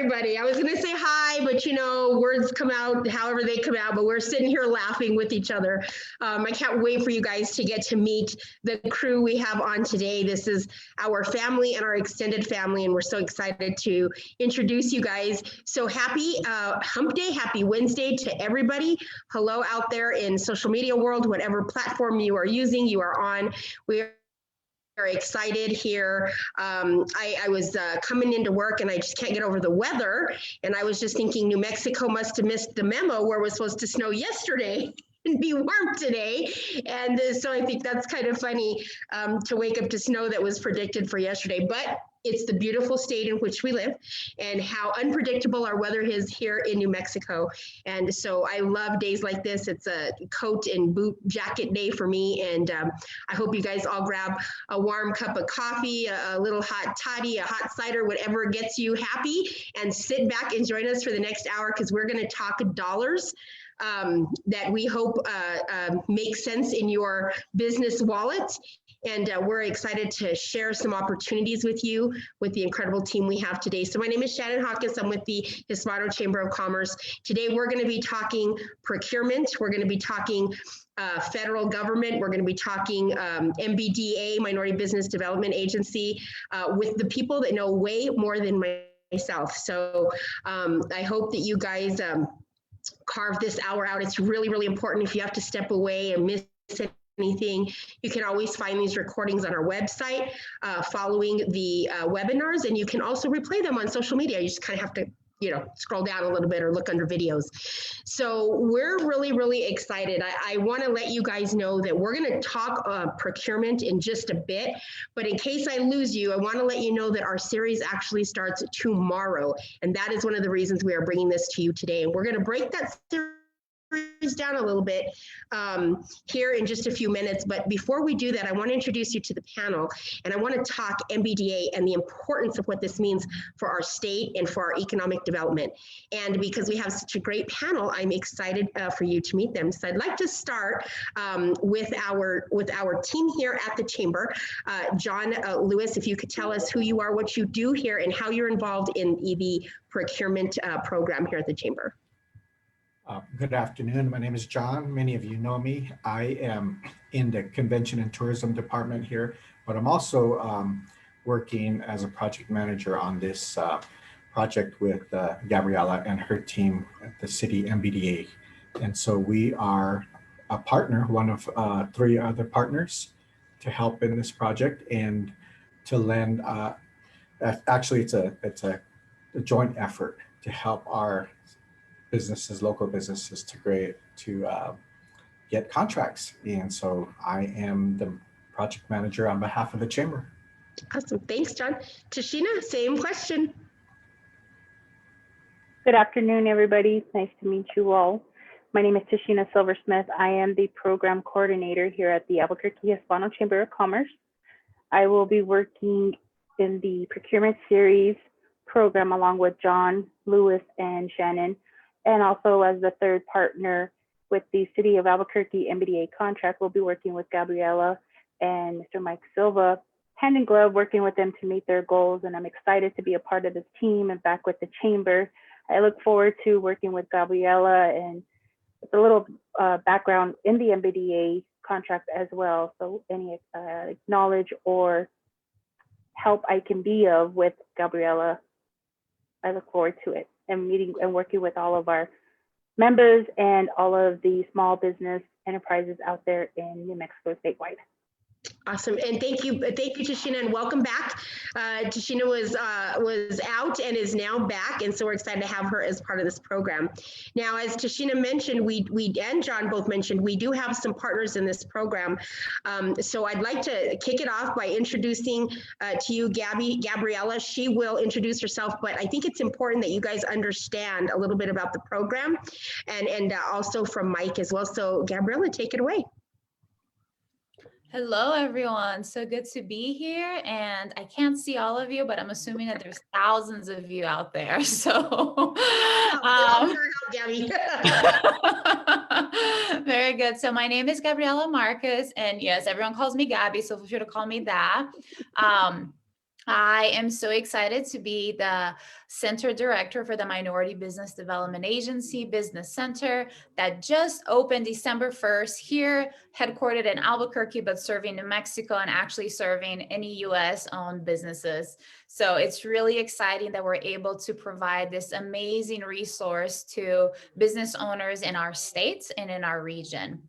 everybody. I was going to say hi, but you know, words come out however they come out, but we're sitting here laughing with each other. I can't wait for you guys to get to meet the crew we have on today. This is our family and our extended family, and we're so excited to introduce you guys. So happy Hump Day, happy Wednesday to everybody. Hello out there in social media world, whatever platform you are using, you are on. We are excited here. I was coming into work and I just can't get over the weather. And I was just thinking New Mexico must have missed the memo where it was supposed to snow yesterday and be warm today. And so I think that's kind of funny to wake up to snow that was predicted for yesterday. But it's the beautiful state in which we live and how unpredictable our weather is here in New Mexico. And so I love days like this. It's a coat and boot jacket day for me. And I hope you guys all grab a warm cup of coffee, a little hot toddy, a hot cider, whatever gets you happy, and sit back and join us for the next hour because we're going to talk dollars that we hope make sense in your business wallet. And we're excited to share some opportunities with you with the incredible team we have today. So my name is Shannon Hawkins. I'm with the Hispano Chamber of Commerce. Today, we're going to be talking procurement. We're going to be talking federal government. We're going to be talking MBDA, Minority Business Development Agency, with the people that know way more than myself. So I hope that you guys carve this hour out. It's really, really important. If you have to step away and miss anything, you can always find these recordings on our website following the webinars, and you can also replay them on social media. You just kind of have to, you know, scroll down a little bit or look under videos. So we're really, really excited. I want to let you guys know that we're going to talk procurement in just a bit, but in case I lose you, I want to let you know that our series actually starts tomorrow, and that is one of the reasons we are bringing this to you today. And we're going to break that series down a little bit here in just a few minutes. But before we do that, I want to introduce you to the panel, and I want to talk MBDA and the importance of what this means for our state and for our economic development. And because we have such a great panel, I'm excited for you to meet them. So I'd like to start with our team here at the Chamber. John Lewis, if you could tell us who you are, what you do here, and how you're involved in the procurement program here at the Chamber. Good afternoon. My name is John. Many of you know me. I am in the Convention and Tourism Department here, but I'm also working as a project manager on this project with Gabriela and her team at the city MBDA. And so we are a partner, one of 3 other partners to help in this project and to lend, actually it's a joint effort to help our businesses, local businesses to get contracts. And so I am the project manager on behalf of the Chamber. Awesome. Thanks, John. Tashina, same question. Good afternoon, everybody. Nice to meet you all. My name is Tashina Silversmith. I am the program coordinator here at the Albuquerque Hispano Chamber of Commerce. I will be working in the procurement series program along with John, Lewis, and Shannon, and also as the third partner with the City of Albuquerque MBDA contract. We'll be working with Gabriela and Mr. Mike Silva, hand in glove, working with them to meet their goals. And I'm excited to be a part of this team and back with the Chamber. I look forward to working with Gabriela and with a little background in the MBDA contract as well. So any knowledge or help I can be of with Gabriela, I look forward to it, and meeting and working with all of our members and all of the small business enterprises out there in New Mexico statewide. Awesome, and thank you, Tashina, and welcome back. Tashina was out and is now back, and so we're excited to have her as part of this program. Now, as Tashina mentioned, we and John both mentioned, we do have some partners in this program. So I'd like to kick it off by introducing to you Gabriela. She will introduce herself, but I think it's important that you guys understand a little bit about the program, and also from Mike as well. So Gabriela, take it away. Hello, everyone. So good to be here. And I can't see all of you, but I'm assuming that there's thousands of you out there. So Gabby. Very good. So my name is Gabriela Marquez, and yes, everyone calls me Gabby, so feel free to call me that. I am so excited to be the Center Director for the Minority Business Development Agency Business Center that just opened December 1st here, headquartered in Albuquerque, but serving New Mexico and actually serving any US-owned businesses. So it's really exciting that we're able to provide this amazing resource to business owners in our states and in our region.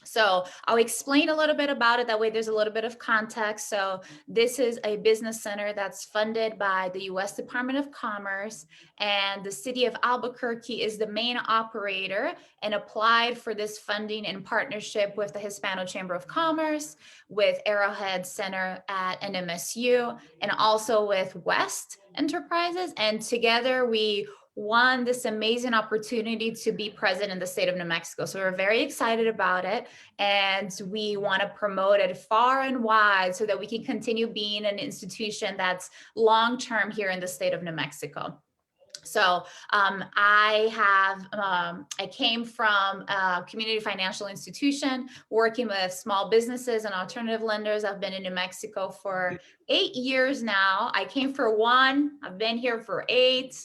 So I'll explain a little bit about it. That way there's a little bit of context. So this is a business center that's funded by the U.S. Department of Commerce, and the city of Albuquerque is the main operator and applied for this funding in partnership with the Hispano Chamber of Commerce, with Arrowhead Center at NMSU, and also with West Enterprises. And together we won this amazing opportunity to be present in the state of New Mexico. So we're very excited about it, and we want to promote it far and wide so that we can continue being an institution that's long-term here in the state of New Mexico. So I came from a community financial institution working with small businesses and alternative lenders. I've been in New Mexico for 8 years now. I came for 1, I've been here for 8.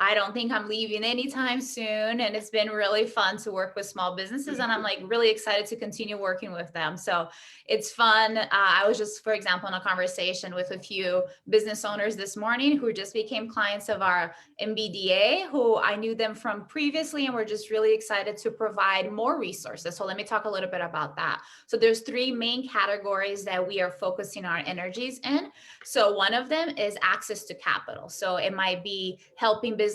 I don't think I'm leaving anytime soon. And it's been really fun to work with small businesses. And I'm like really excited to continue working with them. So it's fun. I was just, for example, in a conversation with a few business owners this morning who just became clients of our MBDA, who I knew them from previously, and we're just really excited to provide more resources. So let me talk a little bit about that. So there's 3 main categories that we are focusing our energies in. So one of them is access to capital. So it might be helping businesses,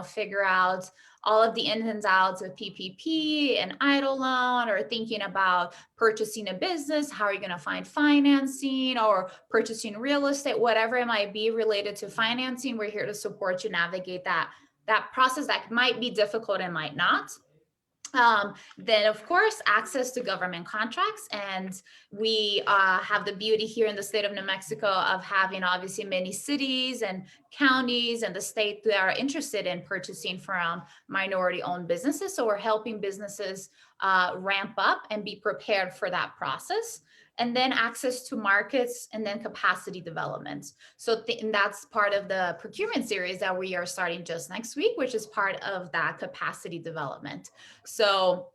figure out all of the ins and outs of PPP and EIDL loan, or thinking about purchasing a business, how are you going to find financing, or purchasing real estate, whatever it might be related to financing. We're here to support you navigate that process that might be difficult and might not. Then of course, access to government contracts. And we have the beauty here in the state of New Mexico of having obviously many cities and counties and the state that are interested in purchasing from minority owned businesses. So we're helping businesses ramp up and be prepared for that process. And then access to markets, and then capacity development. So and that's part of the procurement series that we are starting just next week, which is part of that capacity development. So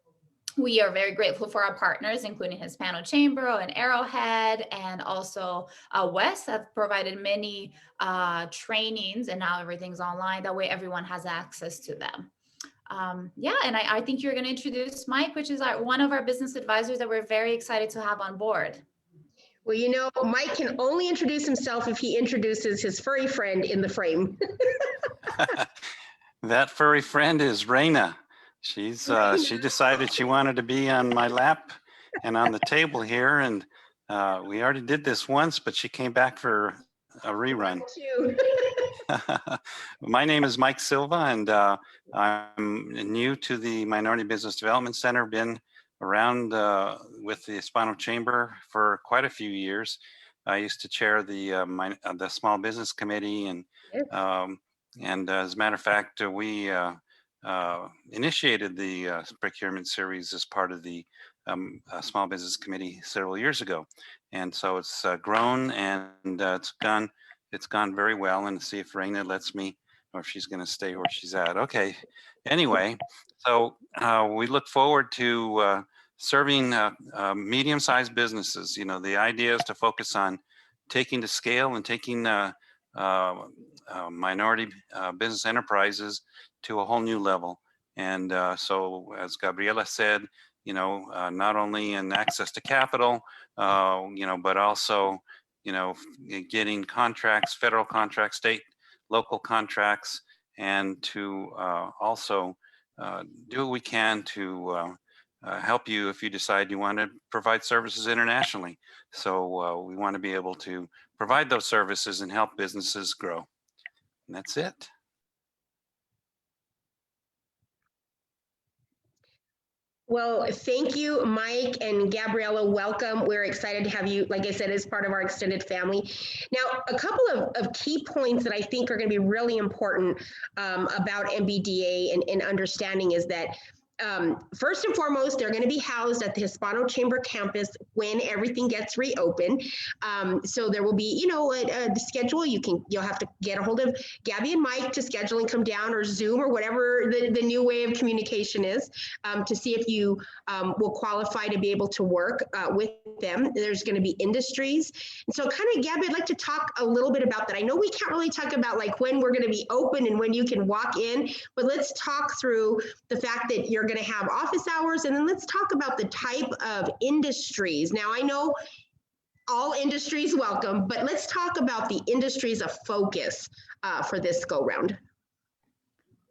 we are very grateful for our partners, including Hispano Chamber and Arrowhead, and also West have provided many trainings, and now everything's online. That way everyone has access to them. And I think you're going to introduce Mike, which is one of our business advisors that we're very excited to have on board. Well, Mike can only introduce himself if he introduces his furry friend in the frame. That furry friend is Raina. She decided she wanted to be on my lap and on the table here, and we already did this once, but she came back for a rerun. My name is Mike Silva, and I'm new to the Minority Business Development Center. Been around with the Hispano Chamber for quite a few years. I used to chair the Small Business Committee, and as a matter of fact, we initiated the procurement series as part of the Small Business Committee several years ago, and so it's grown, and it's gone very well. And see if Raina lets me, or if she's going to stay where she's at. Okay. Anyway, so we look forward to serving medium-sized businesses. The idea is to focus on taking to scale and taking minority business enterprises to a whole new level. And so, as Gabriela said, not only in access to capital, but also, getting contracts, federal contracts, state, local contracts, and to also do what we can to help you if you decide you want to provide services internationally. So we want to be able to provide those services and help businesses grow. And that's it. Well, thank you, Mike and Gabriela. Welcome. We're excited to have you, like I said, as part of our extended family. Now, a couple of key points that I think are going to be really important about MBDA and understanding is that first and foremost, they're going to be housed at the Hispano Chamber campus when everything gets reopened. So there will be, a schedule. You'll have to get a hold of Gabby and Mike to schedule and come down, or Zoom, or whatever the new way of communication is, to see if you will qualify to be able to work with them. There's going to be industries. And so kind of, Gabby, I'd like to talk a little bit about that. I know we can't really talk about like when we're going to be open and when you can walk in, but let's talk through the fact that you're going to have office hours, and then let's talk about the type of industries. Now, I know all industries welcome, but let's talk about the industries of focus for this go round.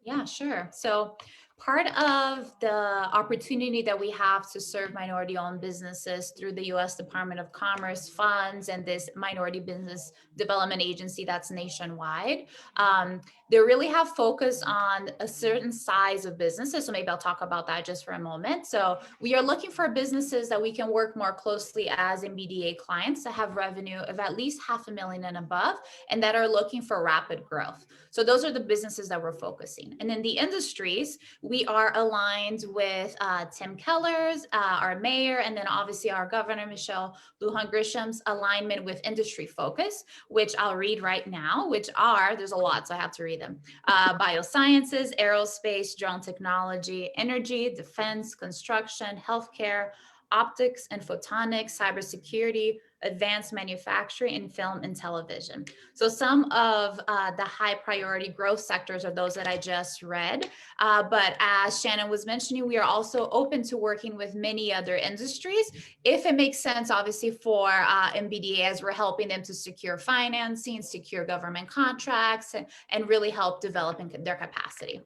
Yeah, sure. So part of the opportunity that we have to serve minority-owned businesses through the U.S. Department of Commerce funds and this Minority Business Development Agency that's nationwide, they really have focused on a certain size of businesses. So maybe I'll talk about that just for a moment. So we are looking for businesses that we can work more closely as MBDA clients that have revenue of at least $500,000 and above, and that are looking for rapid growth. So those are the businesses that we're focusing. And in the industries, we are aligned with Tim Keller's, our mayor, and then obviously our governor, Michelle Lujan Grisham's alignment with industry focus, which I'll read right now, which are, there's a lot, so I have to read them. Biosciences, aerospace, drone technology, energy, defense, construction, healthcare, optics and photonics, cybersecurity, advanced manufacturing, and film and television. So some of the high priority growth sectors are those that I just read. But as Shannon was mentioning, we are also open to working with many other industries if it makes sense, obviously, for MBDA, as we're helping them to secure financing, secure government contracts, and really help developing their capacity.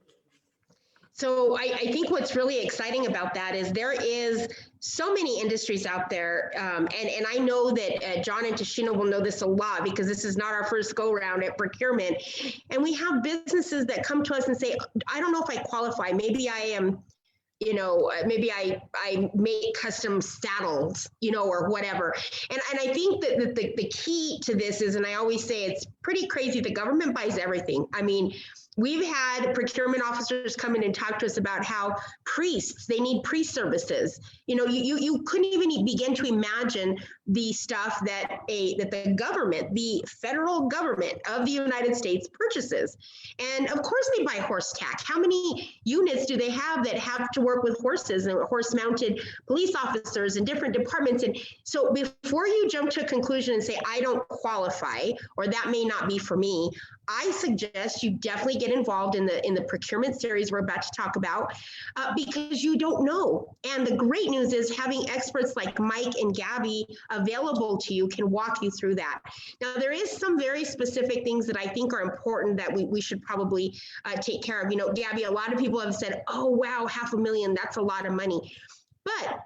So I think what's really exciting about that is there is so many industries out there. And I know that John and Tashina will know this a lot, because this is not our first go round at procurement. And we have businesses that come to us and say, I don't know if I qualify. Maybe I am, maybe I make custom saddles, or whatever. And I think that the key to this is, and I always say it's pretty crazy, the government buys everything. I mean, we've had procurement officers come in and talk to us about how priests, they need priest services. You couldn't even begin to imagine the stuff that the government, the federal government of the United States purchases. And of course they buy horse tack. How many units do they have that have to work with horses and horse-mounted police officers in different departments? And so before you jump to a conclusion and say, I don't qualify, or that may not be for me, I suggest you definitely get involved in the procurement series we're about to talk about, because you don't know. And the great news is having experts like Mike and Gabby available to you can walk you through that. Now, there is some very specific things that I think are important that we should probably take care of. Gabby, a lot of people have said, oh, wow, $500,000, that's a lot of money. But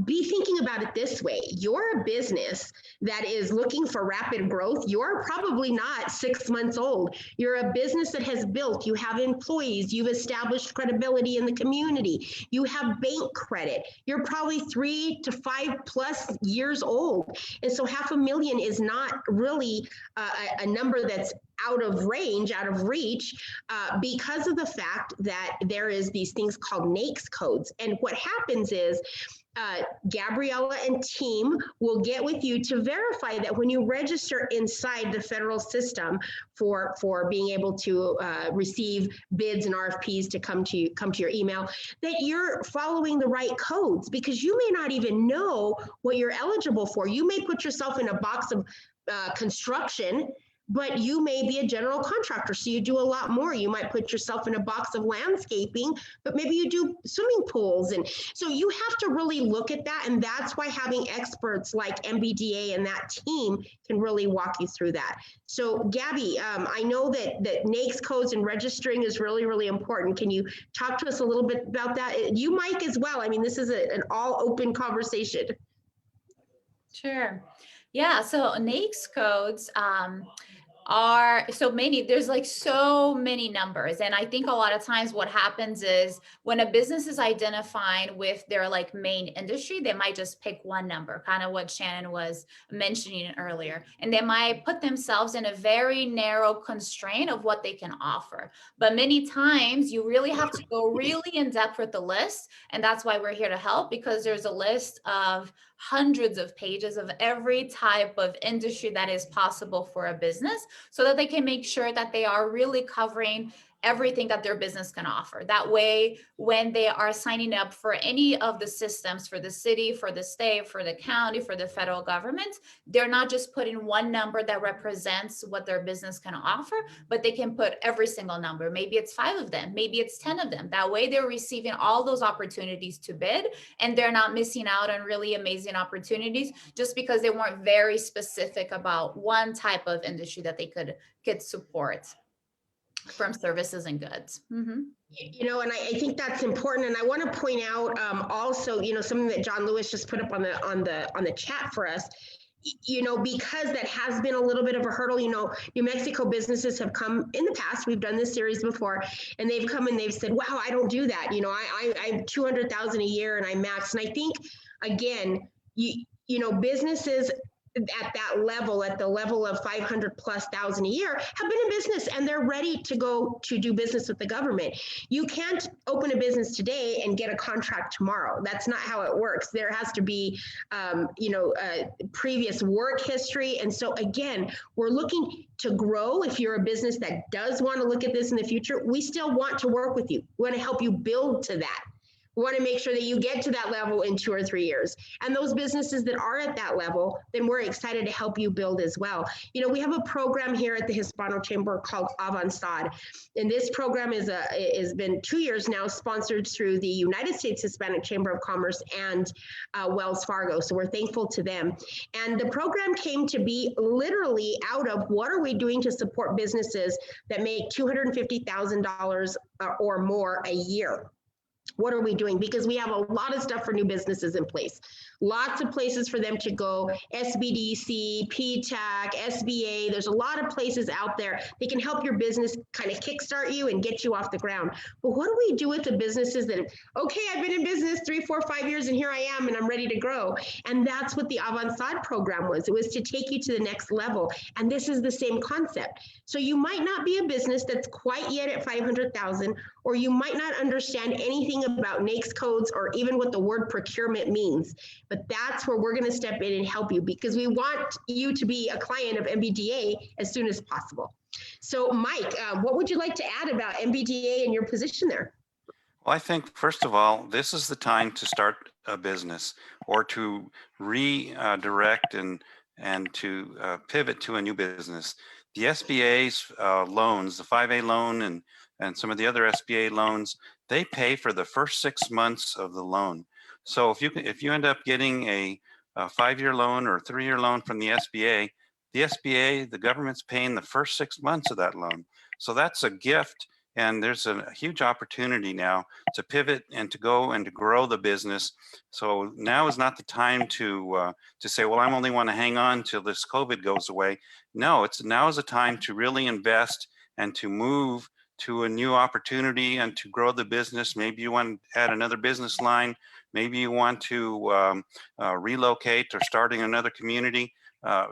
be thinking about it this way. You're a business that is looking for rapid growth. You're probably not 6 months old. You're a business that has built, you have employees, you've established credibility in the community, you have bank credit. You're probably 3 to 5+ years old. And so $500,000 is not really a number that's out of range, out of reach, because of the fact that there is these things called NAICS codes. And what happens is, Gabriella and team will get with you to verify that when you register inside the federal system for being able to receive bids and RFPs to come to your email, that you're following the right codes, because you may not even know what you're eligible for. You may put yourself in a box of construction, but you may be a general contractor, so you do a lot more. You might put yourself in a box of landscaping, but maybe you do swimming pools. And so you have to really look at that. And that's why having experts like MBDA and that team can really walk you through that. So Gabby, I know that NAICS codes and registering is really, really important. Can you talk to us a little bit about that? You, Mike, as well. I mean, this is an all open conversation. Sure. Yeah, so NAICS codes are so many, there's like so many numbers. And I think a lot of times what happens is when a business is identifying with their like main industry, they might just pick one number, kind of what Shannon was mentioning earlier. And they might put themselves in a very narrow constraint of what they can offer. But many times you really have to go really in depth with the list. And that's why we're here to help, because there's a list of hundreds of pages of every type of industry that is possible for a business, so that they can make sure that they are really covering everything that their business can offer. That way, when they are signing up for any of the systems for the city, for the state, for the county, for the federal government, they're not just putting one number that represents what their business can offer, but they can put every single number. Maybe it's 5 of them, maybe it's 10 of them. That way they're receiving all those opportunities to bid, and they're not missing out on really amazing opportunities just because they weren't very specific about one type of industry that they could get support from services and goods. You know, and I think that's important. And I want to point out also, you know, something that John Lewis just put up on the chat for us. You know, because that has been a little bit of a hurdle. You know, New Mexico businesses have come in the past. We've done this series before, and they've come and they've said, "Wow, I don't do that. You know, I have 200,000 a year and I max." And I think again, you know, businesses at that level, at the level of 500,000+ a year, have been in business and they're ready to go to do business with the government. You can't open a business today and get a contract tomorrow. That's not how it works. There has to be, you know, previous work history. And so again, we're looking to grow. If you're a business that does want to look at this in the future, we still want to work with you. We want to help you build to that. We want to make sure that you get to that level in 2 or 3 years. And those businesses that are at that level, then we're excited to help you build as well. You know, we have a program here at the Hispano Chamber called Avanzad. And this program has been 2 years now, sponsored through the United States Hispanic Chamber of Commerce and Wells Fargo. So we're thankful to them. And the program came to be literally out of what are we doing to support businesses that make $250,000 or more a year. What are we doing? Because we have a lot of stuff for new businesses in place. Lots of places for them to go, SBDC, PTAC, SBA. There's a lot of places out there. They can help your business kind of kickstart you and get you off the ground. But what do we do with the businesses that, okay, I've been in business 3, 4, 5 years and here I am and I'm ready to grow. And that's what the Avanzad program was. It was to take you to the next level. And this is the same concept. So you might not be a business that's quite yet at 500,000, or you might not understand anything about NAICS codes or even what the word procurement means. But that's where we're going to step in and help you, because we want you to be a client of MBDA as soon as possible. So Mike, what would you like to add about MBDA and your position there? Well, I think, first of all, this is the time to start a business or to redirect and to pivot to a new business. The SBA's loans, the 5A loan and some of the other SBA loans, they pay for the first 6 months of the loan. So if you end up getting a 5-year loan or a 3-year loan from the SBA, the government's paying the first 6 months of that loan. So that's a gift, and there's a huge opportunity now to pivot and to go and to grow the business. So now is not the time to say, well, I only want to hang on till this COVID goes away. No, now is a time to really invest and to move to a new opportunity and to grow the business. Maybe you want to add another business line. Maybe you want to relocate or starting another community.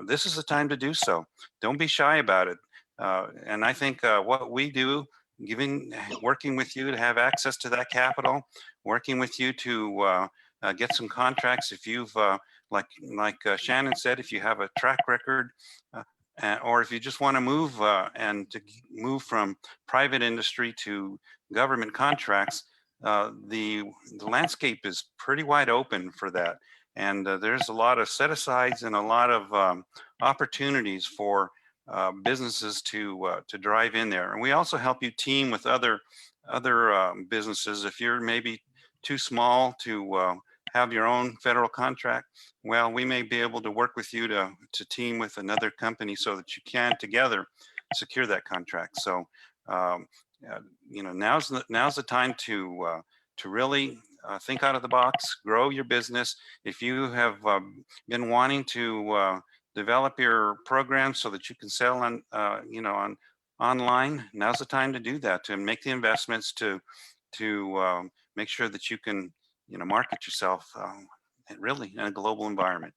This is the time to do so. Don't be shy about it. And I think what we do, working with you to have access to that capital, working with you to get some contracts. If you've, like Shannon said, if you have a track record, or if you just want to move and to move from private industry to government contracts, the landscape is pretty wide open for that. And there's a lot of set-asides and a lot of opportunities for businesses to drive in there. And we also help you team with other businesses. If you're maybe too small to have your own federal contract, well, we may be able to work with you to team with another company so that you can together secure that contract. So you know, now's the time to really think out of the box, grow your business. If you have been wanting to develop your program so that you can sell on, online. Now's the time to do that, to make the investments, to make sure that you can, market yourself really in a global environment.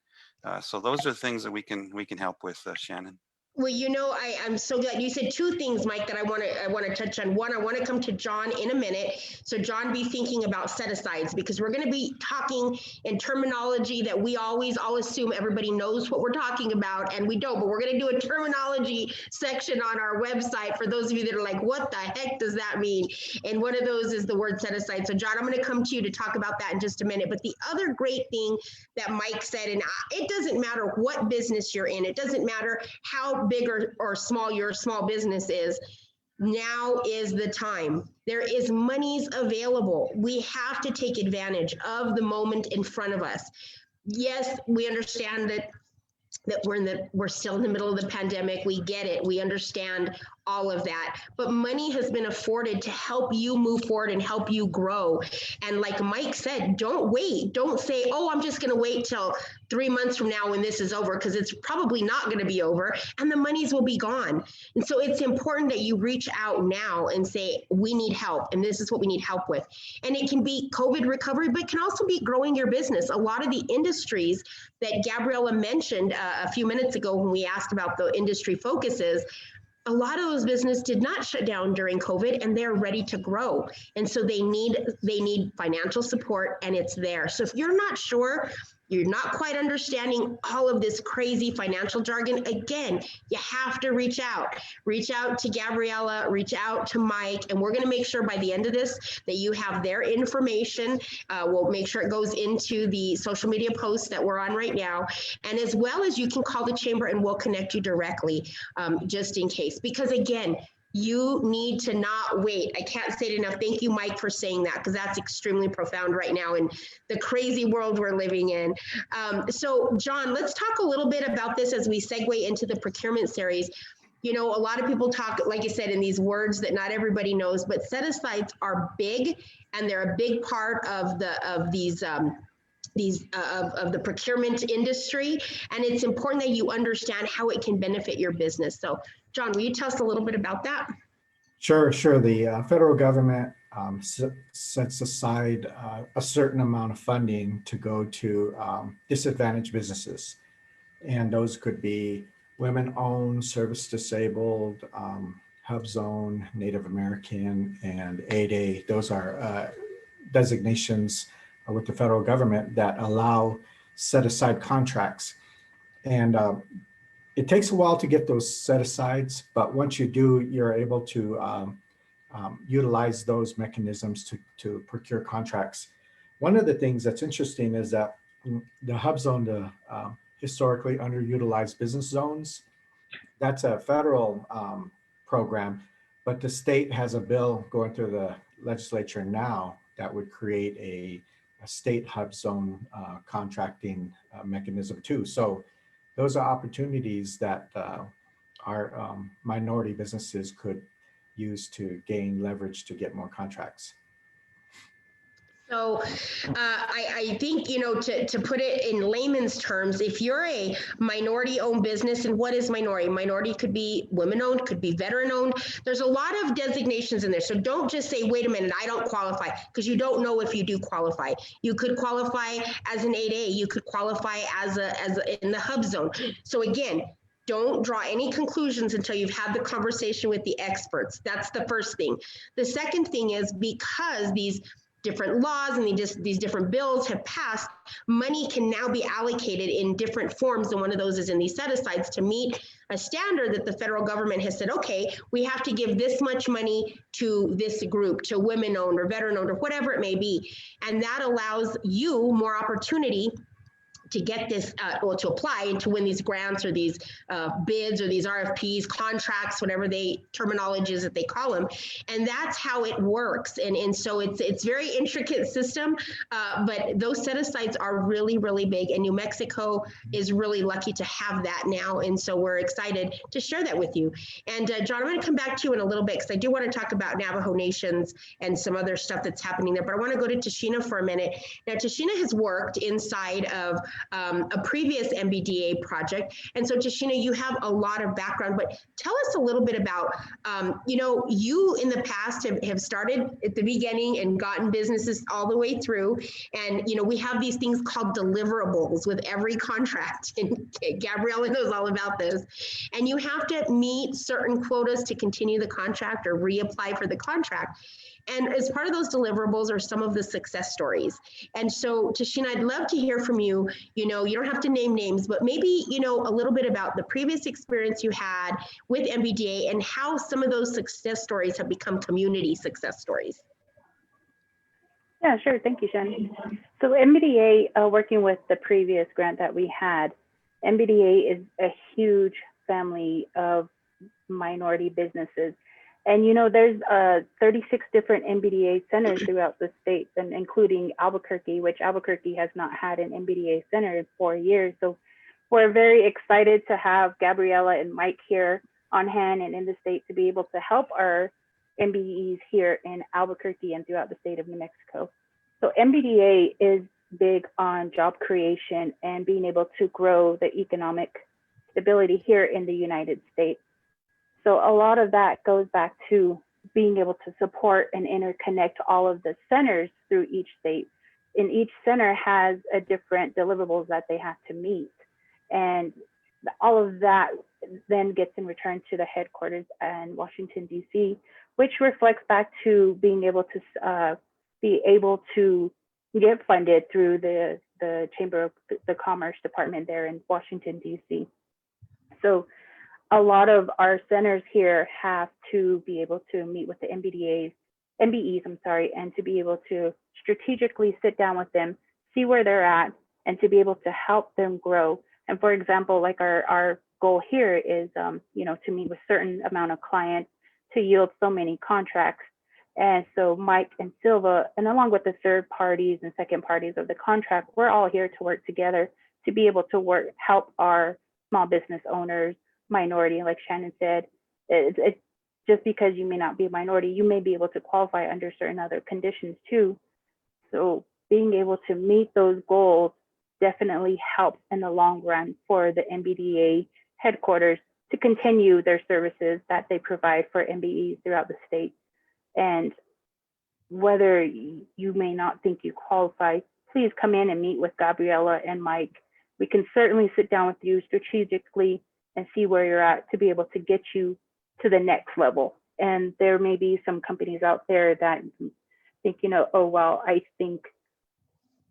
So those are the things that we can help with, Shannon. Well, I'm so glad you said two things, Mike, that I want to touch on. One, I want to come to John in a minute. So John, be thinking about set-asides, because we're going to be talking in terminology that we all assume everybody knows what we're talking about, and we don't, but we're going to do a terminology section on our website for those of you that are like, what the heck does that mean? And one of those is the word set-aside. So John, I'm going to come to you to talk about that in just a minute. But the other great thing that Mike said, and it doesn't matter what business you're in, it doesn't matter how big or small your small business is, now is the time. There is monies available. We have to take advantage of the moment in front of us. Yes, we understand that we're still in the middle of the pandemic. We get it. We understand all of that, but money has been afforded to help you move forward and help you grow. And like Mike said, don't wait. Don't say, oh, I'm just going to wait till 3 months from now when this is over, because it's probably not going to be over and the monies will be gone. And so it's important that you reach out now and say, we need help, and this is what we need help with. And it can be COVID recovery, but it can also be growing your business. A lot of the industries that Gabriella mentioned a few minutes ago when we asked about the industry focuses, a lot of those businesses did not shut down during COVID, and they're ready to grow. And so they need financial support, and it's there. So if you're not sure, you're not quite understanding all of this crazy financial jargon, again, you have to reach out. Reach out to Gabriella, reach out to Mike, and we're going to make sure by the end of this that you have their information. We'll make sure it goes into the social media posts that we're on right now. And as well as you can call the chamber and we'll connect you directly, just in case. Because again, you need to not wait. I can't say it enough. Thank you, Mike, for saying that, because that's extremely profound right now in the crazy world we're living in. So John, let's talk a little bit about this as we segue into the procurement series. A lot of people talk, like I said, in these words that not everybody knows, but set-asides are big, and they're a big part of the procurement industry. And it's important that you understand how it can benefit your business. So John, will you tell us a little bit about that? Sure. The federal government sets aside a certain amount of funding to go to disadvantaged businesses. And those could be women-owned, service-disabled, HUBZone, Native American, and 8A. Those are designations with the federal government that allow set-aside contracts. And it takes a while to get those set-asides, but once you do, you're able to utilize those mechanisms to procure contracts. One of the things that's interesting is that the HUBZone, the historically underutilized business zones, that's a federal program, but the state has a bill going through the legislature now that would create a state HUBZone contracting mechanism too. So those are opportunities that our minority businesses could use to gain leverage to get more contracts. So I think, to put it in layman's terms, if you're a minority-owned business, and what is minority? Minority could be women-owned, could be veteran-owned. There's a lot of designations in there. So don't just say, wait a minute, I don't qualify, because you don't know if you do qualify. You could qualify as an 8A. You could qualify as in the HUBZone. So again, don't draw any conclusions until you've had the conversation with the experts. That's the first thing. The second thing is, because these different laws and these different bills have passed, money can now be allocated in different forms, and one of those is in these set-asides to meet a standard that the federal government has said, okay, we have to give this much money to this group, to women-owned or veteran-owned or whatever it may be. And that allows you more opportunity to get this, to apply and to win these grants or these bids or these RFPs, contracts, whatever terminology is that they call them. And that's how it works. And so it's very intricate system, but those set-asides are really, really big. And New Mexico is really lucky to have that now. And so we're excited to share that with you. And John, I'm going to come back to you in a little bit, because I do want to talk about Navajo Nations and some other stuff that's happening there. But I want to go to Tashina for a minute. Now, Tashina has worked inside of a previous MBDA project. And so Tashina, you have a lot of background, but tell us a little bit about, you in the past have started at the beginning and gotten businesses all the way through. And, we have these things called deliverables with every contract. And Gabriella knows all about this. And you have to meet certain quotas to continue the contract or reapply for the contract. And as part of those deliverables are some of the success stories. And so Tashina, I'd love to hear from you. You don't have to name names, but maybe, a little bit about the previous experience you had with MBDA and how some of those success stories have become community success stories. Yeah, sure. Thank you, Jen. So MBDA, working with the previous grant that we had, MBDA is a huge family of minority businesses. And there's 36 different MBDA centers throughout the state, and including Albuquerque, which Albuquerque has not had an MBDA center in 4 years. So we're very excited to have Gabriella and Mike here on hand and in the state to be able to help our MBEs here in Albuquerque and throughout the state of New Mexico. So MBDA is big on job creation and being able to grow the economic stability here in the United States. So a lot of that goes back to being able to support and interconnect all of the centers through each state. And each center has a different deliverables that they have to meet. And all of that then gets in return to the headquarters in Washington, D.C., which reflects back to being able to get funded through the Chamber of the Commerce Department there in Washington, D.C. So a lot of our centers here have to be able to meet with the MBEs, and to be able to strategically sit down with them, see where they're at, and to be able to help them grow. And for example, like our goal here is, to meet with certain amount of clients to yield so many contracts. And so Mike and Silva, and along with the third parties and second parties of the contract, we're all here to work together to be able to help our small business owners, minority, like Shannon said. It's just because you may not be a minority, you may be able to qualify under certain other conditions too. So being able to meet those goals definitely helps in the long run for the MBDA headquarters to continue their services that they provide for MBEs throughout the state. And whether you may not think you qualify, please come in and meet with Gabriella and Mike. We can certainly sit down with you strategically and see where you're at to be able to get you to the next level. And there may be some companies out there that think, oh, well,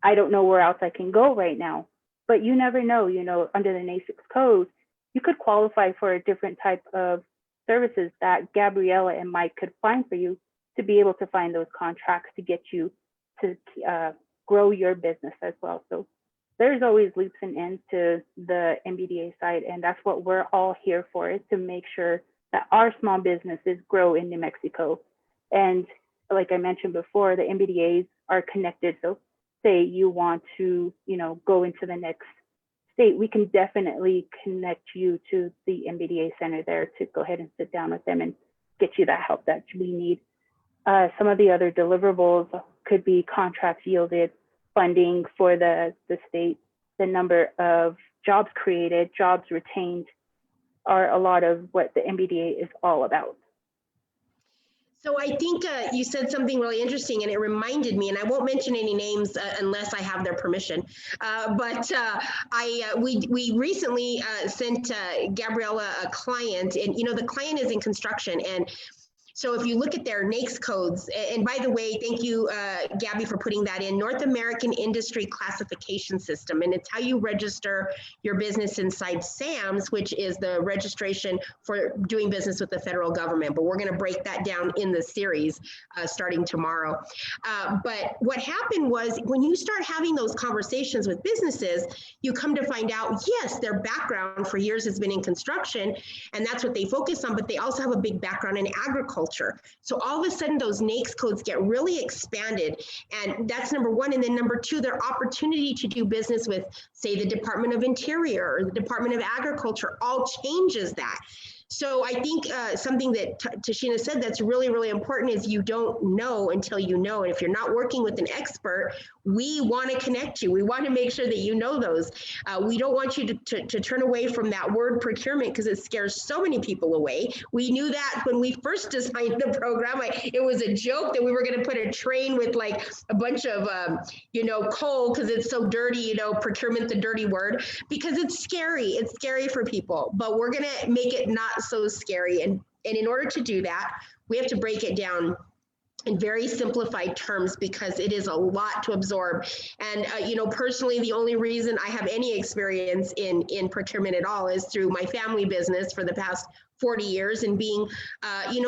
I don't know where else I can go right now. But you never know, under the NACIX code, you could qualify for a different type of services that Gabriella and Mike could find for you to be able to find those contracts to get you to grow your business as well. So there's always leaps and ends to the MBDA side, and that's what we're all here for, is to make sure that our small businesses grow in New Mexico. And like I mentioned before, the MBDAs are connected. So say you want to, go into the next state, we can definitely connect you to the MBDA center there to go ahead and sit down with them and get you that help that we need. Some of the other deliverables could be contracts yielded, funding for the state, the number of jobs created, jobs retained are a lot of what the MBDA is all about. So I think you said something really interesting, and it reminded me, and I won't mention any names unless I have their permission, but we recently sent Gabriella a client, and the client is in construction, and so if you look at their NAICS codes, and by the way, thank you, Gabby, for putting that in, North American Industry Classification System, and it's how you register your business inside SAMS, which is the registration for doing business with the federal government. But we're going to break that down in the series starting tomorrow. But what happened was, when you start having those conversations with businesses, you come to find out, yes, their background for years has been in construction, and that's what they focus on, but they also have a big background in agriculture. So all of a sudden those NAICS codes get really expanded, and that's number one. And then number two, their opportunity to do business with, say, the Department of Interior or the Department of Agriculture all changes that. So I think something that Tashina said that's really, really important is you don't know until you know. And if you're not working with an expert, we want to connect you. We want to make sure that you know those. We don't want you to turn away from that word procurement because it scares so many people away. We knew that when we first designed the program. It was a joke that we were going to put a train with like a bunch of, coal because it's so dirty, procurement, the dirty word, because it's scary. It's scary for people, but we're going to make it not so scary. And in order to do that, we have to break it down in very simplified terms because it is a lot to absorb. And, personally, the only reason I have any experience in procurement at all is through my family business for the past 40 years and being,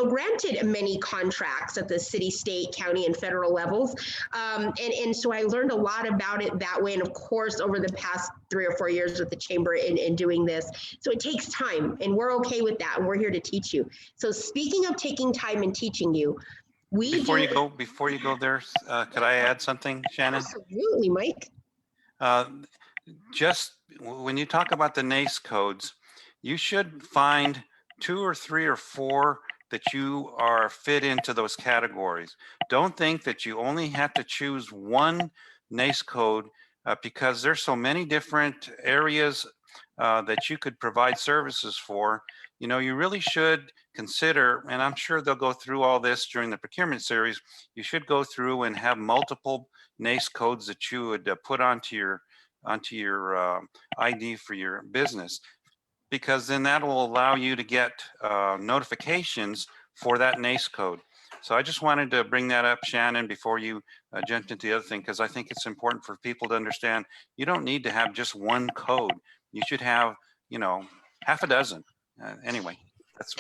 granted many contracts at the city, state, county, and federal levels. And so I learned a lot about it that way. And of course, over the past 3 or 4 years with the chamber in doing this. So it takes time and we're okay with that. And we're here to teach you. So speaking of taking time and teaching you, Before you go there, could I add something, Shannon? Absolutely, Mike. Just when you talk about the NACE codes, you should find 2 or 3 or 4 that you are fit into those categories. Don't think that you only have to choose one NACE code because there's so many different areas that you could provide services for. You really should consider, and I'm sure they'll go through all this during the procurement series, you should go through and have multiple NACE codes that you would put onto your ID for your business, because then that will allow you to get notifications for that NACE code. So I just wanted to bring that up, Shannon, before you jumped into the other thing, because I think it's important for people to understand you don't need to have just one code. You should have, half a dozen. Anyway, that's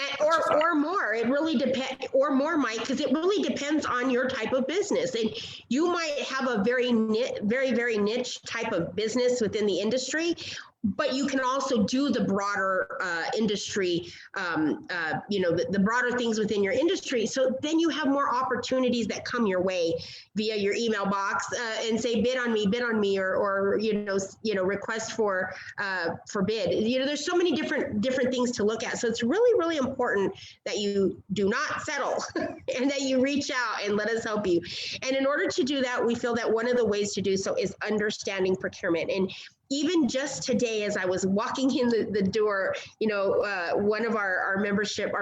or more. It really depends, or more, Mike, because it really depends on your type of business. And you might have a very, very niche type of business within the industry, but you can also do the broader industry, the broader things within your industry. So then you have more opportunities that come your way via your email box and say, bid on me, or request for bid. There's so many different things to look at. So it's really, really important that you do not settle and that you reach out and let us help you. And in order to do that, we feel that one of the ways to do so is understanding procurement. And even just today, as I was walking in the door, one of our membership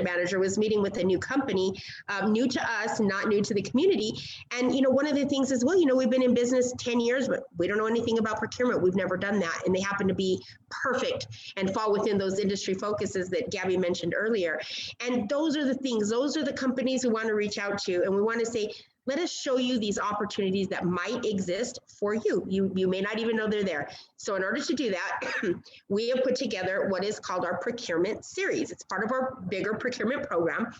manager was meeting with a new company, new to us, not new to the community. And, one of the things is, we've been in business 10 years, but we don't know anything about procurement. We've never done that. And they happen to be perfect and fall within those industry focuses that Gabby mentioned earlier. And those are the things, those are the companies we want to reach out to. And we want to say, let us show you these opportunities that might exist for you. You may not even know they're there. So in order to do that, we have put together what is called our procurement series. It's part of our bigger procurement program.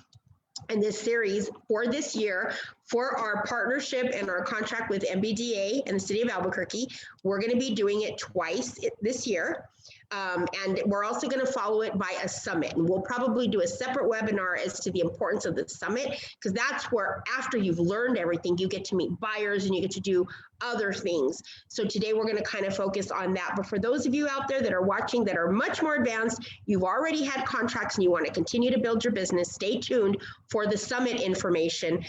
And this series for this year, for our partnership and our contract with MBDA and the city of Albuquerque, we're going to be doing it twice this year. And we're also going to follow it by a summit. And we'll probably do a separate webinar as to the importance of the summit, because that's where, after you've learned everything, you get to meet buyers and you get to do other things. So today we're going to kind of focus on that. But for those of you out there that are watching that are much more advanced, you've already had contracts and you want to continue to build your business, stay tuned for the summit information.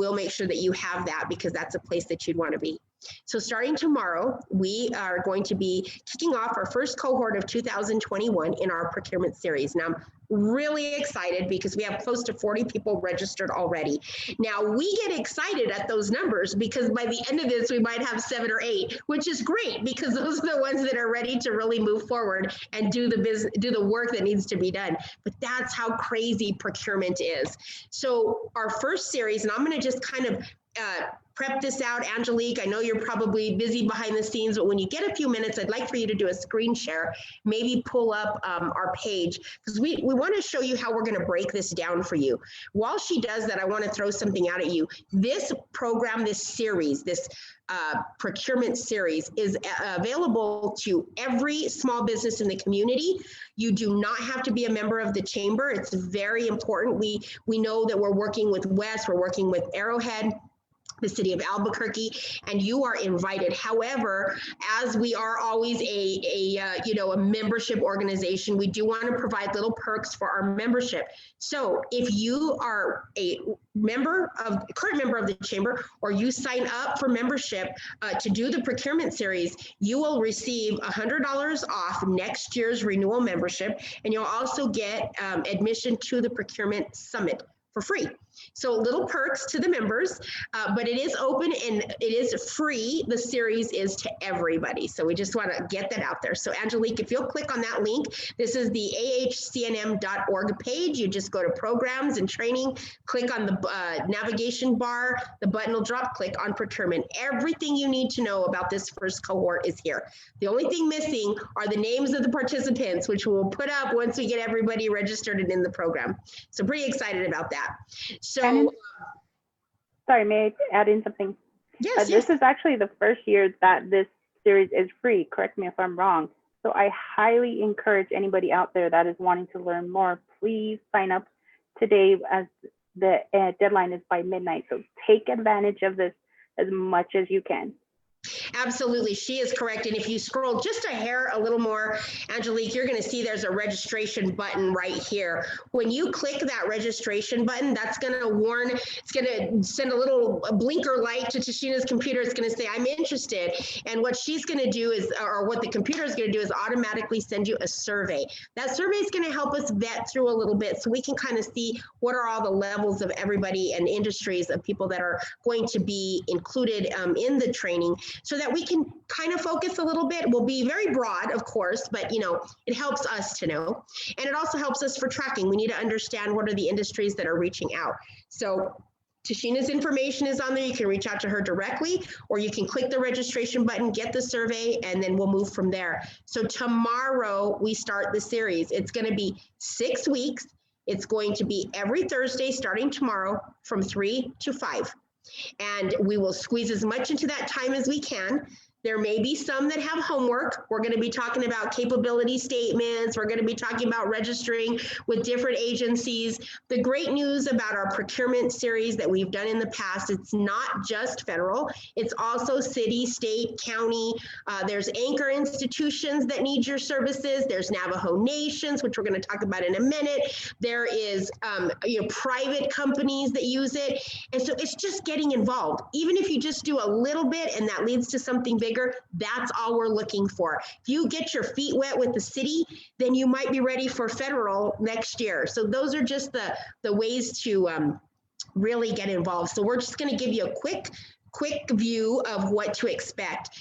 We'll make sure that you have that, because that's a place that you'd want to be. So starting tomorrow, we are going to be kicking off our first cohort of 2021 in our procurement series. Now, I'm really excited because we have close to 40 people registered already. Now, we get excited at those numbers because by the end of this, we might have 7 or 8, which is great because those are the ones that are ready to really move forward and do the work that needs to be done. But that's how crazy procurement is. So our first series, and I'm going to just kind of prep this out. Angelique, I know you're probably busy behind the scenes, but when you get a few minutes, I'd like for you to do a screen share, maybe pull up our page, because we want to show you how we're going to break this down for you. While she does that, I want to throw something out at you. This program, this series, this procurement series is available to every small business in the community. You do not have to be a member of the chamber. It's very important. We know that we're working with West, we're working with Arrowhead, the city of Albuquerque, and you are invited. However, as we are always a membership organization, we do want to provide little perks for our membership. So if you are a current member of the chamber, or you sign up for membership to do the procurement series, you will receive $100 off next year's renewal membership, and you'll also get admission to the procurement summit for free. So little perks to the members, but it is open and it is free. The series is to everybody. So we just want to get that out there. So Angelique, if you'll click on that link, this is the ahcnm.org page. You just go to programs and training, click on the navigation bar, the button will drop, click on procurement. Everything you need to know about this first cohort is here. The only thing missing are the names of the participants, which we'll put up once we get everybody registered and in the program. So pretty excited about that. So, sorry, may I add in something? Yes, This is actually the first year that this series is free. Correct me if I'm wrong. So I highly encourage anybody out there that is wanting to learn more, please sign up today, as the deadline is by midnight. So take advantage of this as much as you can. Absolutely, she is correct. And if you scroll just a hair a little more, Angelique, you're going to see there's a registration button right here. When you click that registration button, that's going to warn, it's going to send a little blinker light to Tashina's computer. It's going to say, I'm interested. And what she's going to do is, or what the computer is going to do is automatically send you a survey. That survey is going to help us vet through a little bit so we can kind of see what are all the levels of everybody and industries of people that are going to be included in the training, so that we can kind of focus a little bit. We'll be very broad, of course, but it helps us to know. And it also helps us for tracking. We need to understand what are the industries that are reaching out. So Tashina's information is on there. You can reach out to her directly, or you can click the registration button, get the survey, and then we'll move from there. So tomorrow we start the series. It's going to be 6 weeks. It's going to be every Thursday starting tomorrow from 3 to 5. And we will squeeze as much into that time as we can. There may be some that have homework. We're going to be talking about capability statements. We're going to be talking about registering with different agencies. The great news about our procurement series that we've done in the past, it's not just federal. It's also city, state, county. There's anchor institutions that need your services. There's Navajo Nations, which we're going to talk about in a minute. There is private companies that use it. And so it's just getting involved. Even if you just do a little bit and that leads to something bigger, that's all we're looking for. If you get your feet wet with the city, then you might be ready for federal next year. So those are just the ways to really get involved. So we're just going to give you a quick view of what to expect.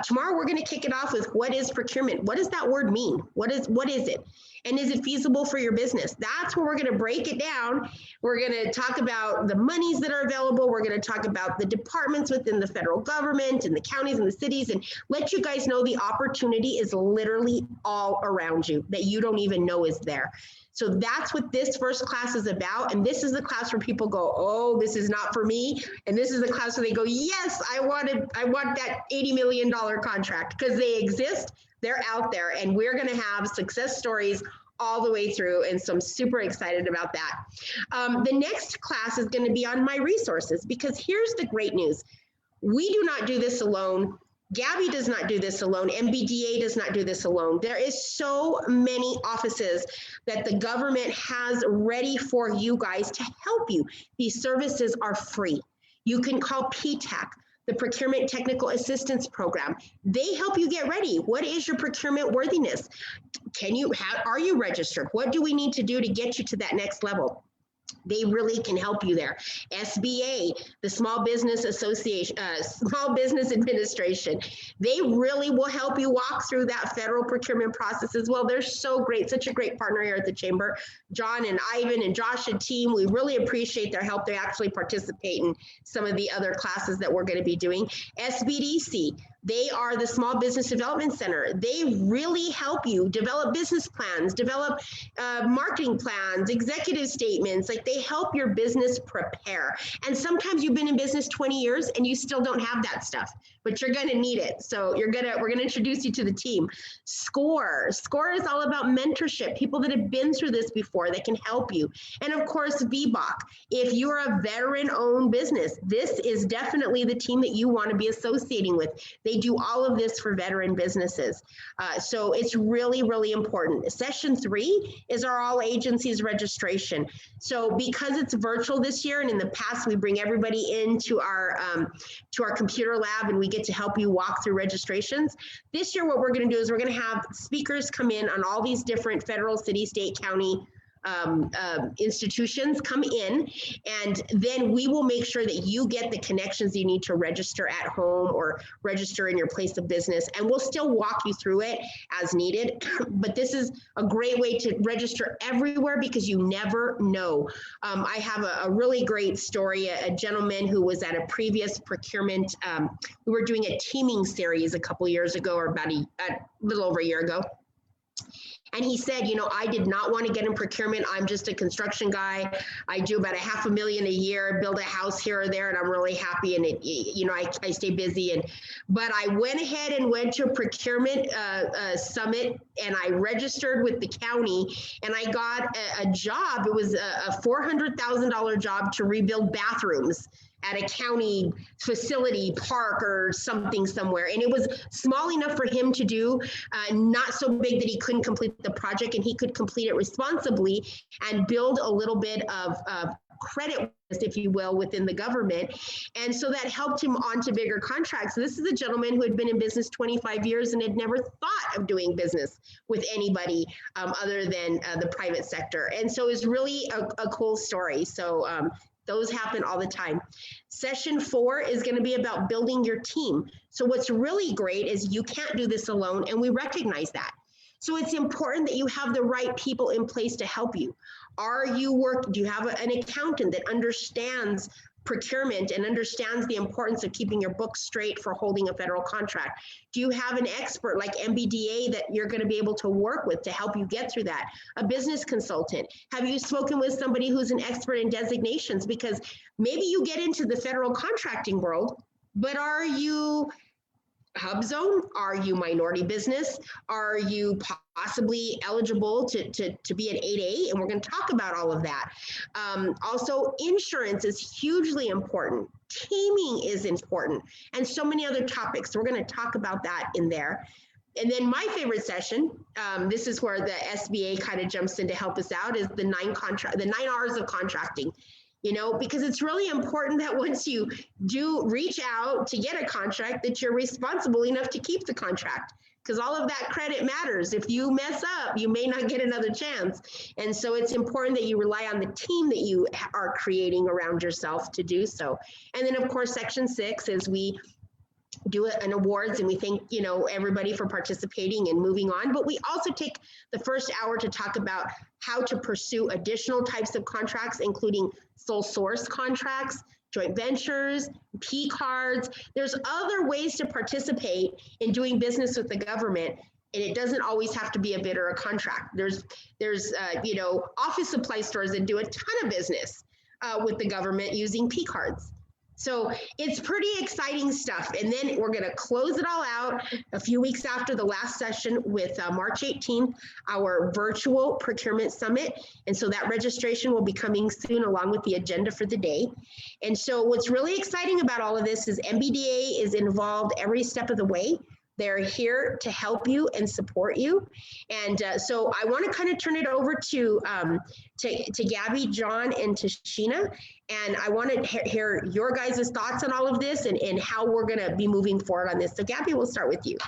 Tomorrow, we're going to kick it off with what is procurement? What does that word mean? What is it? And is it feasible for your business? That's where we're going to break it down. We're going to talk about the monies that are available. We're going to talk about the departments within the federal government and the counties and the cities, and let you guys know the opportunity is literally all around you that you don't even know is there. So that's what this first class is about. And this is the class where people go, oh, this is not for me. And this is the class where they go, yes, I want that $80 million contract, because they exist. They're out there, and we're going to have success stories all the way through. And so I'm super excited about that. The next class is going to be on my resources, because here's the great news. We do not do this alone. Gabby does not do this alone. MBDA does not do this alone. There is so many offices that the government has ready for you guys to help you. These services are free. You can call PTAC, the Procurement Technical Assistance Program. They help you get ready. What is your procurement worthiness? Are you registered? What do we need to do to get you to that next level? They really can help you there. SBA, the Small Business Association, Small Business Administration, they really will help you walk through that federal procurement process as well. They're so great, such a great partner here at the Chamber. John and Ivan and Josh and team, we really appreciate their help. They actually participate in some of the other classes that we're going to be doing. SBDC, They are the Small Business Development Center. They really help you develop business plans, develop marketing plans, executive statements. Like, they help your business prepare. And sometimes you've been in business 20 years and you still don't have that stuff, but you're going to need it. So we're going to introduce you to the team. SCORE is all about mentorship, people that have been through this before that can help you. And of course, VBOC. If you're a veteran-owned business, this is definitely the team that you want to be associating with. They do all of this for veteran businesses. So it's really, really important. Session 3 is our all agencies registration. So because it's virtual this year, and in the past we bring everybody into our computer lab and we get to help you walk through registrations. This year, what we're going to do is we're going to have speakers come in on all these different federal, city, state, county institutions come in, and then we will make sure that you get the connections you need to register at home or register in your place of business, and we'll still walk you through it as needed. But this is a great way to register everywhere because you never know. I have a really great story, a gentleman who was at a previous procurement, we were doing a teaming series a couple years ago, or about a little over a year ago. And he said, you know, I did not want to get in procurement. I'm just a construction guy. I do about $500,000 a year, build a house here or there, and I'm really happy. And it, you know, I stay busy. But I went ahead and went to a procurement summit, and I registered with the county, and I got a job. It was a $400,000 job to rebuild bathrooms at a county facility, park or something somewhere. And it was small enough for him to do, not so big that he couldn't complete the project, and he could complete it responsibly and build a little bit of credit, if you will, within the government. And so that helped him on to bigger contracts. So this is a gentleman who had been in business 25 years and had never thought of doing business with anybody other than the private sector. And so it's really a cool story. So those happen all the time. Session 4 is going to be about building your team. So what's really great is you can't do this alone, and we recognize that. So it's important that you have the right people in place to help you. Do you have an accountant that understands procurement and understands the importance of keeping your books straight for holding a federal contract? Do you have an expert like MBDA that you're going to be able to work with to help you get through that? A business consultant? Have you spoken with somebody who's an expert in designations? Because maybe you get into the federal contracting world, but are you hub zone? Are you minority business? Are you possibly eligible to be an 8A? And we're going to talk about all of that. Also, insurance is hugely important. Teaming is important, and so many other topics. So we're going to talk about that in there. And then my favorite session, this is where the SBA kind of jumps in to help us out, is the 9 R's of contracting. You know, because it's really important that once you do reach out to get a contract, that you're responsible enough to keep the contract, because all of that credit matters. If you mess up, you may not get another chance. And so it's important that you rely on the team that you are creating around yourself to do so. And then, of course, Section 6 is we do an awards, and we thank, you know, everybody for participating and moving on. But we also take the first hour to talk about how to pursue additional types of contracts, including sole source contracts, joint ventures, P cards. There's other ways to participate in doing business with the government, and it doesn't always have to be a bid or a contract. There's you know, office supply stores that do a ton of business with the government using P cards. So it's pretty exciting stuff. And then we're going to close it all out a few weeks after the last session with March 18th, our virtual procurement summit. And so that registration will be coming soon along with the agenda for the day. And so what's really exciting about all of this is MBDA is involved every step of the way. They're here to help you and support you. And so I want to kind of turn it over to Gabby, John, and to Sheena. And I want to hear your guys' thoughts on all of this and how we're going to be moving forward on this. So Gabby, we'll start with you.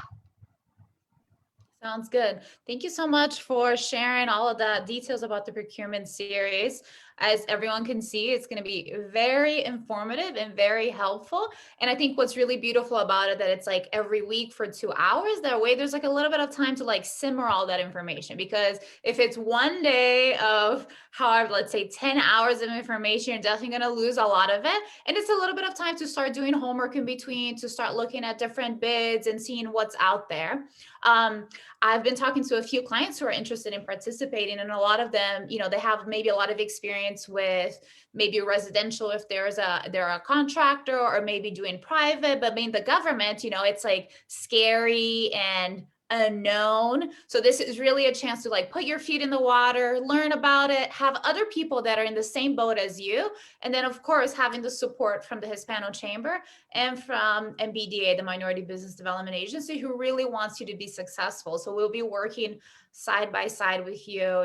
Sounds good. Thank you so much for sharing all of the details about the procurement series. As everyone can see, it's going to be very informative and very helpful. And I think what's really beautiful about it, that it's like every week for 2 hours. That way there's like a little bit of time to like simmer all that information. Because if it's one day of however, let's say 10 hours of information, you're definitely going to lose a lot of it. And it's a little bit of time to start doing homework in between, to start looking at different bids and seeing what's out there. I've been talking to a few clients who are interested in participating, and a lot of them, they have maybe a lot of experience with maybe residential if they're a contractor, or maybe doing private, but the government, it's like scary and unknown. So this is really a chance to like put your feet in the water, learn about it, have other people that are in the same boat as you. And then of course, having the support from the Hispano Chamber and from MBDA, the Minority Business Development Agency, who really wants you to be successful. So we'll be working side by side with you,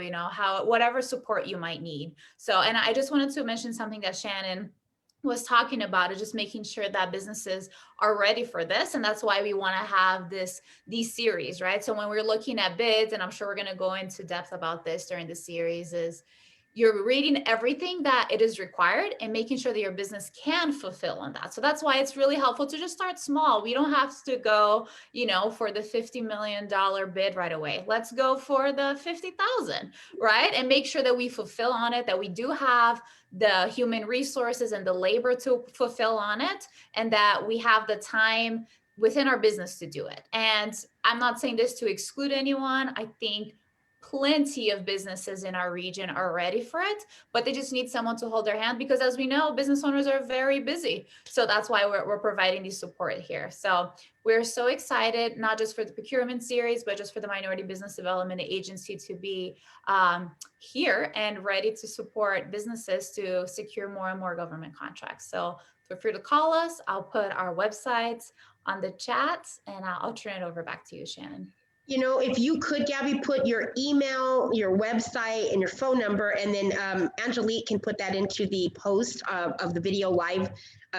whatever support you might need. So, and I just wanted to mention something that Shannon was talking about, is just making sure that businesses are ready for this. And that's why we want to have these series, right? So when we're looking at bids, and I'm sure we're going to go into depth about this during the series, is you're reading everything that it is required and making sure that your business can fulfill on that. So that's why it's really helpful to just start small. We don't have to go, for the $50 million bid right away. Let's go for the 50,000, right? And make sure that we fulfill on it, that we do have the human resources and the labor to fulfill on it, and that we have the time within our business to do it. And I'm not saying this to exclude anyone. I think plenty of businesses in our region are ready for it, but they just need someone to hold their hand, because as we know, business owners are very busy. So that's why we're providing the support here. So we're so excited, not just for the procurement series, but just for the Minority Business Development Agency to be here and ready to support businesses to secure more and more government contracts. So feel free to call us. I'll put our websites on the chat, and I'll turn it over back to you, Shannon. If you could, Gabby, put your email, your website, and your phone number, and then Angelique can put that into the post of the video live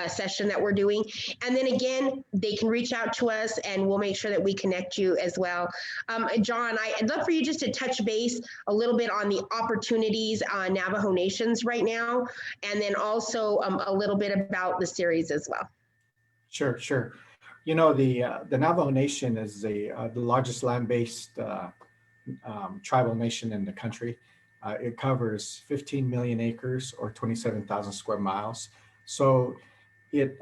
session that we're doing. And then again, they can reach out to us, and we'll make sure that we connect you as well. John, I'd love for you just to touch base a little bit on the opportunities on Navajo Nations right now, and then also a little bit about the series as well. Sure. The Navajo Nation is the largest land-based tribal nation in the country. It covers 15 million acres or 27,000 square miles. So it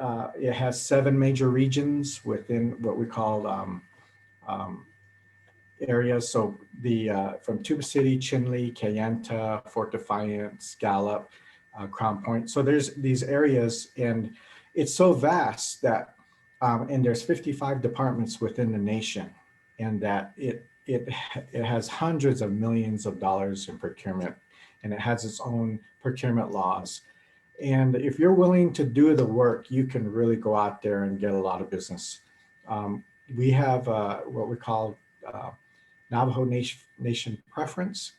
has 7 major regions within what we call areas. So from Tuba City, Chinle, Kayenta, Fort Defiance, Gallup, Crown Point. So there's these areas, and it's so vast that and there's 55 departments within the nation, and that it has hundreds of millions of dollars in procurement, and it has its own procurement laws. And if you're willing to do the work, you can really go out there and get a lot of business. We have what we call Navajo Nation preference,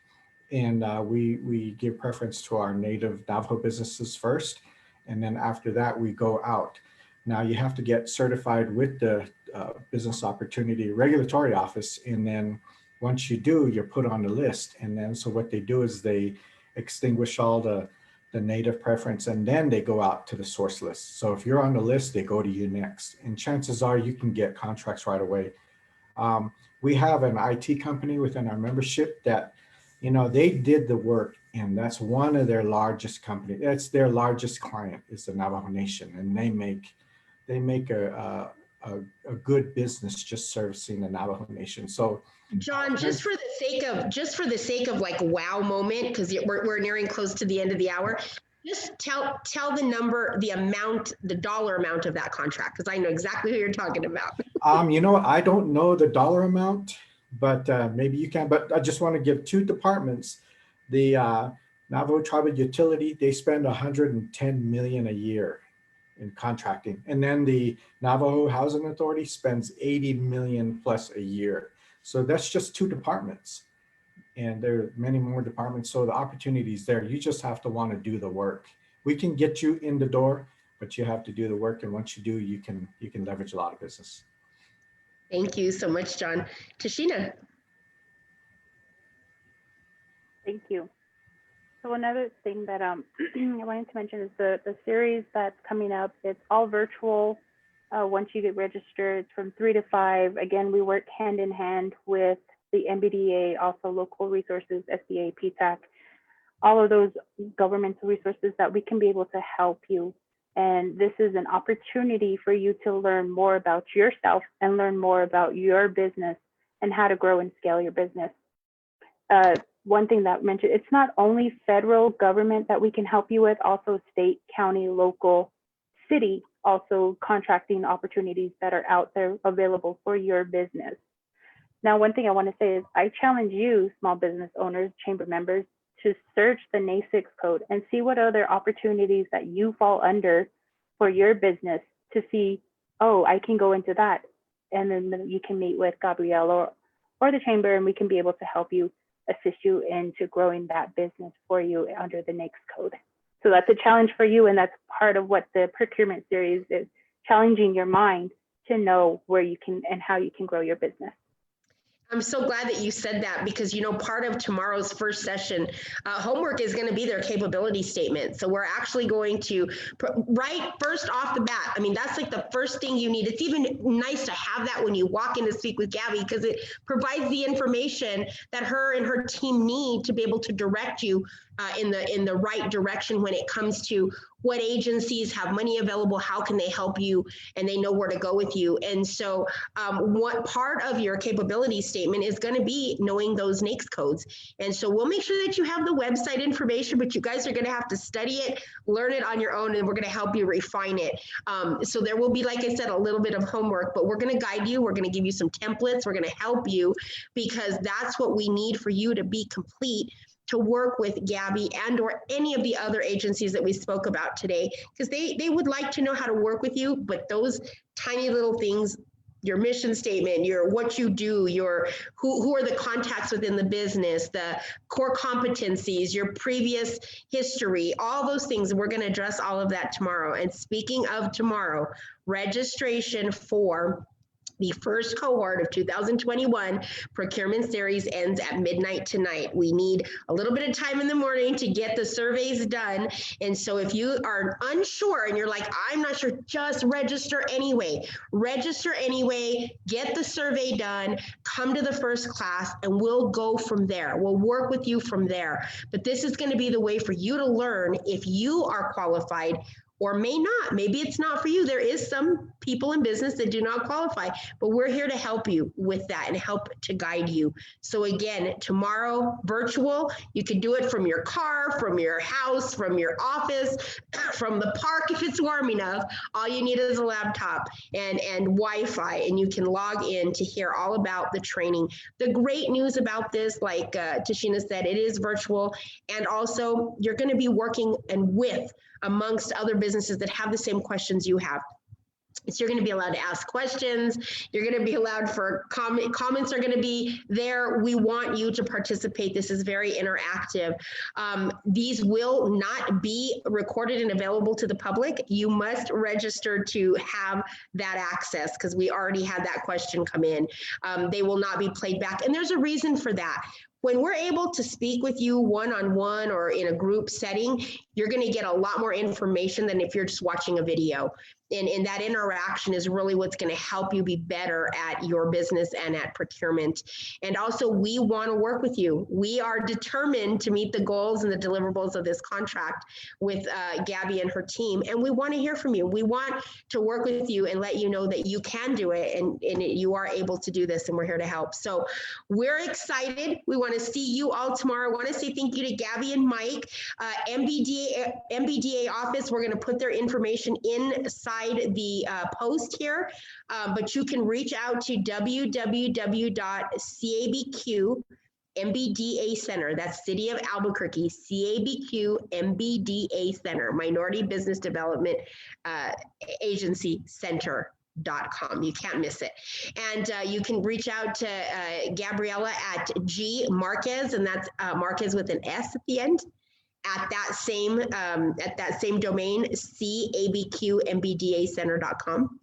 and we give preference to our native Navajo businesses first, and then after that we go out. Now you have to get certified with the Business Opportunity Regulatory Office, and then once you do, you're put on the list. And then so what they do is they extinguish all the native preference, and then they go out to the source list. So if you're on the list, they go to you next, and chances are you can get contracts right away. We have an IT company within our membership that, they did the work, and that's one of their largest companies. That's their largest client, is the Navajo Nation, and they make a good business just servicing the Navajo Nation. So, John, just for the sake of like wow moment, because we're nearing close to the end of the hour, just tell the number, the dollar amount of that contract, because I know exactly who you're talking about. I don't know the dollar amount, but maybe you can. But I just want to give 2 departments. The Navajo Tribal Utility, they spend $110 million a year in contracting. And then the Navajo Housing Authority spends $80 million plus a year. So that's just 2 departments. And there are many more departments. So the opportunity is there. You just have to want to do the work. We can get you in the door, but you have to do the work. And once you do, you can leverage a lot of business. Thank you so much, John. Tashina. Thank you. So another thing that I wanted to mention is the series that's coming up. It's all virtual. Once you get registered, it's from 3 to 5. Again, we work hand in hand with the MBDA, also local resources, SBA, PTAC, all of those governmental resources that we can be able to help you. And this is an opportunity for you to learn more about yourself and learn more about your business and how to grow and scale your business. One thing that mentioned, it's not only federal government that we can help you with, also state, county, local, city, also contracting opportunities that are out there available for your business. Now, one thing I want to say is I challenge you, small business owners, chamber members, to search the NAICS code and see what other opportunities that you fall under for your business to see, oh, I can go into that. And then you can meet with Gabrielle or the chamber, and we can be able to help you, assist you into growing that business for you under the NAICS code. So that's a challenge for you, and that's part of what the procurement series is, challenging your mind to know where you can and how you can grow your business. I'm so glad that you said that, because, you know, part of tomorrow's first session homework is going to be their capability statement. So we're actually going to right first off the bat. I mean, that's like the first thing you need. It's even nice to have that when you walk in to speak with Gabby, because it provides the information that her and her team need to be able to direct you in the right direction when it comes to what agencies have money available, how can they help you, and they know where to go with you. And so what part of your capability statement is going to be knowing those NAICS codes. And so we'll make sure that you have the website information, but you guys are going to have to study it, learn it on your own, and we're going to help you refine it. So there will be, like I said, a little bit of homework, but we're going to guide you. We're going to give you some templates. We're going to help you, because that's what we need for you to be complete, to work with Gabby and or any of the other agencies that we spoke about today, because they would like to know how to work with you. But those tiny little things, your mission statement, your what you do, your who are the contacts within the business, the core competencies, your previous history, all those things, we're going to address all of that tomorrow. And speaking of tomorrow, registration for the first cohort of 2021 procurement series ends at midnight tonight. We need a little bit of time in the morning to get the surveys done. And so if you are unsure and you're like, I'm not sure, just register anyway. Register anyway, get the survey done, come to the first class, and we'll go from there. We'll work with you from there. But this is going to be the way for you to learn if you are qualified or may not. Maybe it's not for you. There is some people in business that do not qualify, but we're here to help you with that and help to guide you. So again, tomorrow, virtual, you can do it from your car, from your house, from your office, from the park if it's warm enough. All you need is a laptop and Wi-Fi, and you can log in to hear all about the training. The great news about this, like Tashina said, it is virtual, and also you're going to be working and with amongst other businesses that have the same questions you have. So you're going to be allowed to ask questions. You're going to be allowed for comments are going to be there. We want you to participate. This is very interactive. These will not be recorded and available to the public. You must register to have that access, because we already had that question come in. They will not be played back. And there's a reason for that. When we're able to speak with you one-on-one or in a group setting, you're going to get a lot more information than if you're just watching a video. And that interaction is really what's going to help you be better at your business and at procurement. And also, we want to work with you. We are determined to meet the goals and the deliverables of this contract with Gabby and her team. And we want to hear from you. We want to work with you and let you know that you can do it, and you are able to do this, and we're here to help. So we're excited. We want to see you all tomorrow. I want to say thank you to Gabby and Mike. MBDA office, we're going to put their information inside the post here, but you can reach out to www.cabq MBDA Center, that's City of Albuquerque, CABQ MBDA Center, Minority Business Development Agency Center.com. You can't miss it. And you can reach out to Gabriella at G Marquez, and that's Marquez with an S at the end, at that same domain, cabqmbdacenter.com,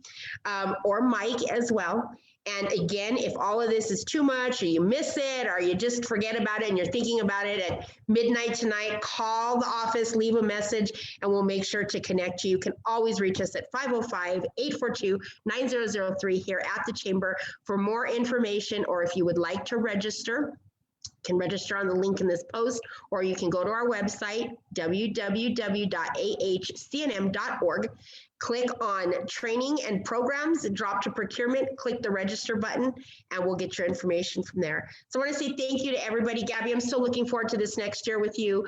or Mike as well. And again, if all of this is too much, or you miss it, or you just forget about it and you're thinking about it at midnight tonight, call the office, leave a message, and we'll make sure to connect you. You can always reach us at 505-842-9003 here at the Chamber for more information, or if you would like to register can register on the link in this post, or you can go to our website, www.ahcnm.org, click on training and programs, drop to procurement, click the register button, and we'll get your information from there. So I want to say thank you to everybody. Gabby, I'm so looking forward to this next year with you.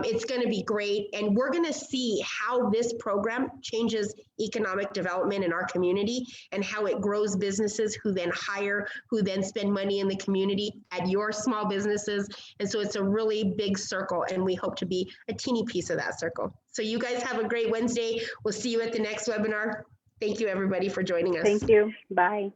It's going to be great. And we're going to see how this program changes economic development in our community and how it grows businesses who then hire, who then spend money in the community at your small businesses. And so it's a really big circle, and we hope to be a teeny piece of that circle. So you guys have a great Wednesday. We'll see you at the next webinar. Thank you, everybody, for joining us. Thank you. Bye.